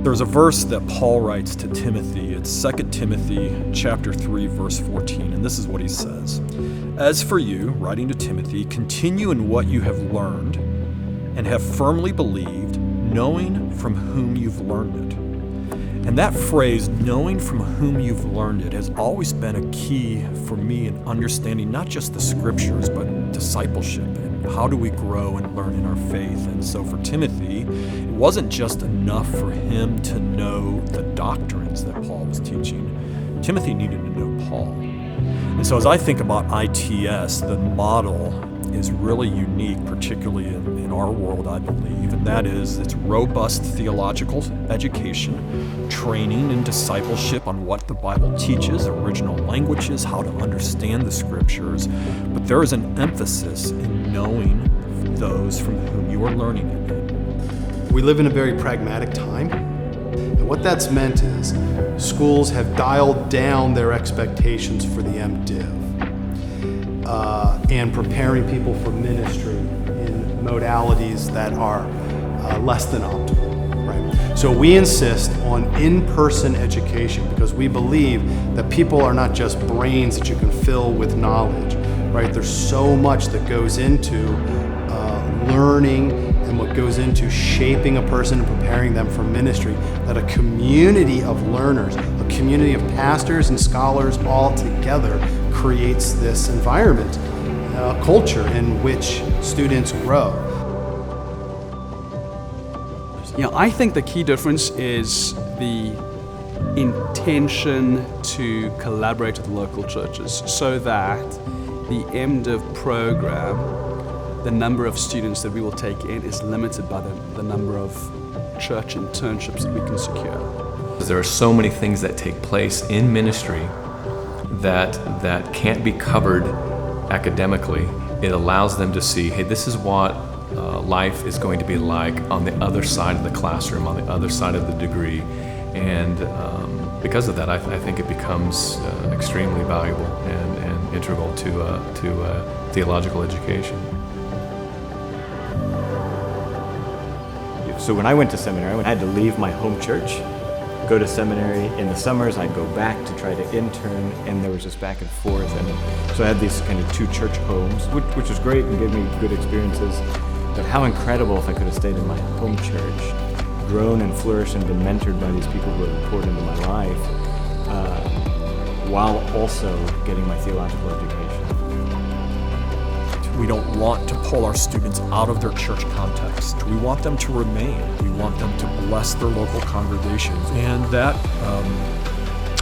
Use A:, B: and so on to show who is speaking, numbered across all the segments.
A: There's a verse that Paul writes to Timothy. It's 2 Timothy chapter 3, verse 14, and this is what he says. As for you, writing to Timothy, continue in what you have learned and have firmly believed, knowing from whom you've learned it. And that phrase, knowing from whom you've learned it, has always been a key for me in understanding not just the scriptures, but discipleship and how do we grow and learn in our faith. And so for Timothy, it wasn't just enough for him to know the doctrines that Paul was teaching. Timothy needed to know Paul. And so as I think about ITS, the model is really unique, particularly in our world, I believe, and that is it's robust theological education, training and discipleship on what the Bible teaches, original languages, how to understand the scriptures, but there is an emphasis in knowing those from whom you are learning it.
B: We live in a very pragmatic time, and what that's meant is schools have dialed down their expectations for the MDiv. And preparing people for ministry in modalities that are less than optimal, right? So we insist on in-person education because we believe that people are not just brains that you can fill with knowledge, right? There's so much that goes into learning and what goes into shaping a person and preparing them for ministry, that a community of learners, a community of pastors and scholars all together creates this environment, culture in which students grow.
C: I think the key difference is the intention to collaborate with local churches so that the MDiv program, the number of students that we will take in is limited by the number of church internships that we can secure.
D: There are so many things that take place in ministry that can't be covered academically. It allows them to see, hey, this is what life is going to be like on the other side of the classroom, on the other side of the degree. And because of that, I think it becomes extremely valuable and integral to theological education.
E: So when I went to seminary, I had to leave my home church, go to seminary. In the summers, I'd go back to try to intern, and there was just back and forth. And so I had these kind of two church homes, which was great and gave me good experiences. But how incredible if I could have stayed in my home church, grown and flourished and been mentored by these people who have poured into my life, while also getting my theological education.
A: We don't want to pull our students out of their church context. We want them to remain. We want them to bless their local congregations. And that,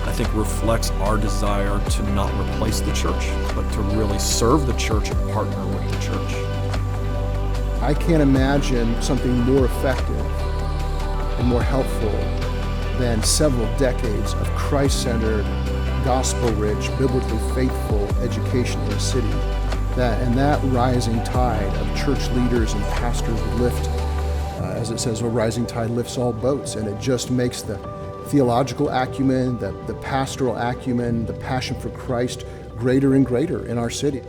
A: I think, reflects our desire to not replace the church, but to really serve the church and partner with the church.
F: I can't imagine something more effective and more helpful than several decades of Christ-centered, gospel-rich, biblically faithful education in a city. That rising tide of church leaders and pastors lift, as it says, a rising tide lifts all boats, and it just makes the theological acumen, the pastoral acumen, the passion for Christ greater and greater in our city.